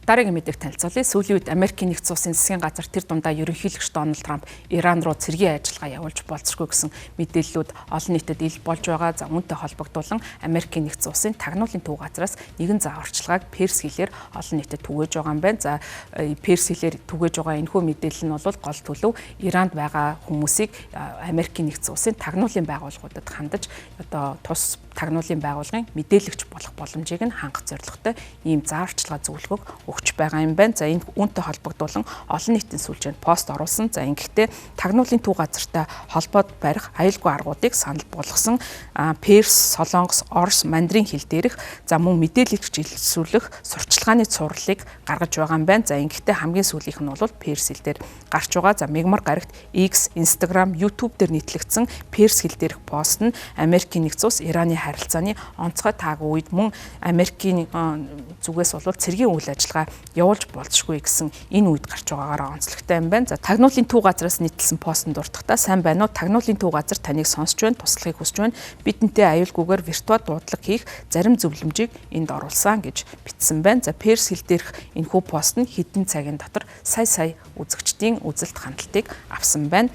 Дараагийн мэдээг танилцуулъя. Сүүлийн үед Америкийн нэгдсэн улсын засгийн газар тэр дундаа ерөнхийлөгч Дональд Трамп Иран руу цэргийн ажиллагаа явуулж болцсохгүй гэсэн мэдээллүүд олон нийтэд ил болж байгаа. За үүнтэй холбогдуулан Америкийн нэгдсэн улсын тагнуулын төв газраас нэгэн зааварчилгааг перс хэлээр олон нийтэд түгээж байгаа юм байна. За перс хэлээр түгээж байгаа энэхүү мэдээлэл нь бол гол төлөв Иранд байгаа хүмүүсийг Америкийн нэгдсэн улсын тагнуулын байгууллагуудад хандаж одоо тус тагнуулын байгууллагын мэдээлэгч болох боломжийг нь хангах зорилготой ийм зааварчилгаа зөвлөгөөг өгч байгаа юм байна. За энэ үүнтэй холбогдуулан олон нийтийн сүлжээнд пост оруулсан. За ингэхдээ тагнуулын төв газартай холбоод барих аюулгүй аргуудыг санал болгосон. Перс, Солонгос, Орос, Мандрин хэл дээрх за мөн мэдээлэгч илэрхийлэх сурчлагын цувралыг гаргаж байгаа юм байна. За ингэхдээ хамгийн сүүлийнх нь бол перс хэл дээр гарч байгаа. За мегмар гарагт X, Instagram, YouTube дээр нийтлэгдсэн перс хэл дээрх пост нь Америкийн нэгдсэн улс Ираны харилцааны онцгой таагүй үед мөн Америкийн зүгээс бол цэргийн үйл ажиллагаа явуулж болзошгүй гэсэн энэ үед гарч байгаагаараа онцлогтой юм байна. За тагнуулын төв газраас нийтэлсэн постнд дуртахтаа сайн байна уу? Тагнуулын төв газар таныг сонсч байна, туслахыг хүсэж байна. Бидэнтэй аюулгүйгээр виртуал дуудлага хийх зарим зөвлөмжийг энд оруулсан гэж бичсэн байна. За перс хэл дээрх энэхүү пост нь хэдэн цагийн дотор сая үзэгчдийн үзэлт хандлтыг авсан байна.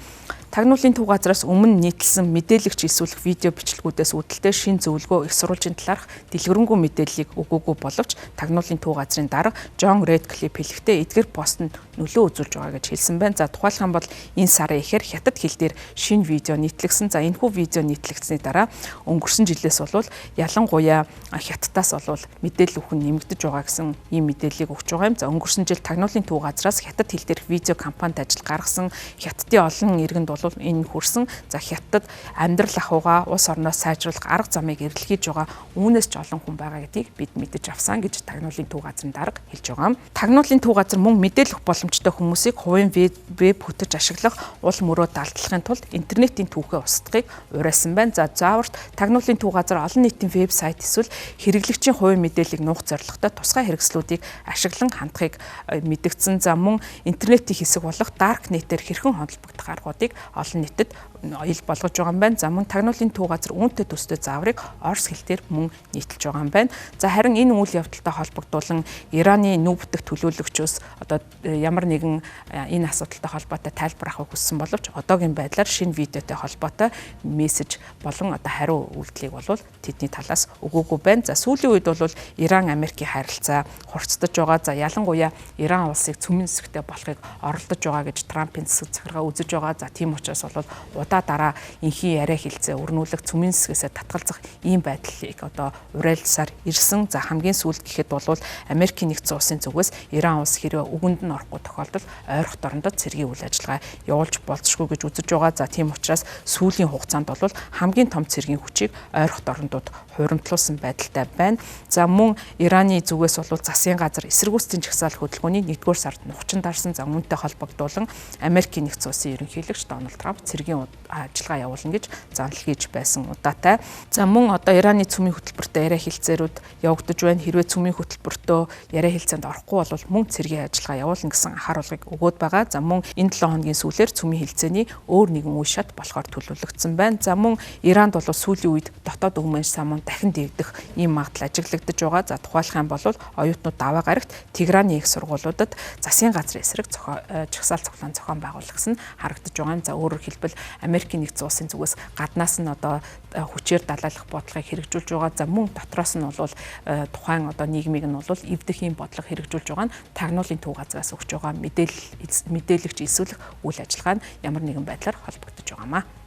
Тагнуулын төв газраас өмнө нийтэлсэн мэдээлэгч илсүүлэх видео бичлэгүүдээс үүдэлтэй шин зөвлөгөө их сурвалжийн талаарх дэлгэрэнгүй мэдээллийг өгөөгүй боловч тагнуулын төв газрын дарга Джон Рэдклифф хэлэхдээ эдгээр пост нь нөлөө үзүүлж байгаа гэж хэлсэн байна. За тухайлх юм бол энэ сарын ихэр хятад хэл дээр шин видео нийтлэгсэн. За энэхүү видео нийтлэгдсэний дараа өнгөрсөн жилээс бол ялангуяа хятадаас бол мэдээлэл өгөх нь нэмэгдэж байгаа гэсэн ийм мэдээллийг өгч байгаа юм. За өнгөрсөн жил тагнуулын төв газраас хятад хэл дээрх видео кампанит ажил гаргасан. Хятадын олон иргэнд бол энэ хүрсэн. За хятад амьдрал ахуйгаа улс орноос сайжруулах арга замыг эрэлхийж байгаа үүнээс ч олон хүн байгаа гэдгийг бид мэдэж авсан гэж тагнуулын төв газрын дарга хэлж байгаа юм. Тагнуулын төв газар мөн мэдээлэх боломжтой хүмүүсийг хувийн веб хөтөж ашиглах ул мөрөө далдлахын тулд интернетийн түүхээ устгахыг уриалсан байна. За зааварт тагнуулын төв газар олон нийтийн вебсайт эсвэл хэрэглэгчийн хувийн мэдээллийг нуух зорилготой тусгай хэрэгслүүдийг ашиглан хандахыг мэдгдсэн. За мөн интернетийн хэсэг болох дарк нэтээр хэрхэн холбогдох аргуудыг олон нийтэд ил болгож байгаа юм байна. За мөн тагнуулын төв газар үүнтэй төстэй зааврыг орос хэлээр мөн нийтэлж байгаа юм байна. За харин энэ үйл явдалтай холбогдуулан Ираны нүүб дэх төлөөлөгчөөс одоо ямар нэгэн энэ асуудалтай холбоотой тайлбар авахыг хүссэн боловч одоогийн байдлаар шинэ видеотой холбоотой мессеж болон одоо хариу үйлдэлийг бол тэдний талаас өгөөгүй байна. За сүүлийн үед бол Иран Америкийн харилцаа хурцдаж байгаа. За ялангуяа Иран улсыг цөмийн зэвсэгтэй болохыг оролдож байгаа гэж Трампын засаг захиргаа үзэж байгаа. За тийм учраас бол удаа дараа инхий яриа хэлцээ өрнүүлэх цөмийн зэвсгээсээ татгалзах ийм байдлыг одоо уриалсаар ирсэн. За хамгийн сүүлд гэхэд бол Америкийн нэгдсэн улсын зүгээс Иран улс хэрвээ үгэнд нь орохгүй тохиолдолд ойрхон дорндод цэргийн үйл ажиллагаа явуулж болзошгүй гэж үзэж байгаа. За тийм учраас сүүлийн хугацаанд бол хамгийн том цэргийн хүчийг ойрхон дорндод хуримтлуулсан байдалтай байна. За мөн Ираны зүгээс бол засгийн газар эсэргүүцлийн жагсаалт хөдөлгөөний 1-р сард нухчин дарсан. За үүнтэй холбогдуулан Америкийн нэгдсэн улсын ерөнхийлөгч Дональд Трамп цэргийн ажиллагаа явуулна гэж занал хийж байсан удаатай. За мөн одоо Ираны цөмийн хөтөлбөртөө яриа хэлцээрүүд явагдаж байна. Хэрвээ цөмийн хөтөлбөртөө яриа хэлцээнд орохгүй бол мөн цэргийн ажиллагаа явуулна гэсэн анхааруулгыг өгөөд байгаа. За мөн энэ 7 хоногийн сүүлээр цөмийн хэлцээний өөр нэгэн үе шат болохоор төлөвлөгдсөн байна. За мөн Иранд бол сүүлийн үед дотоод өвмөн самун дахин дэгдэх ийм магадлал ажиглагдаж байгаа. За тухайлах юм бол оюутнууд даваа гарагт Теграны их сургуулиудад засгийн газрын эсрэг жагсаал цуглаан зохион байгуулах нь харагдаж байгаа юм. За өөрөөр хэлбэл Америкийн нэгдсэн улсын зүгээс гаднаас нь одоо хүчээр далайлах бодлогыг хэрэгжүүлж байгаа. За мөн дотроос нь бол тухайн одоо нийгмийг нь бол эвдэх ийм бодлого хэрэгжүүлж байгаа нь тагнуулын төв газраас өгч байгаа мэдээлэгч илсүүлэх үйл ажиллагаа нь ямар нэгэн байдлаар холбогдож байгаамаа.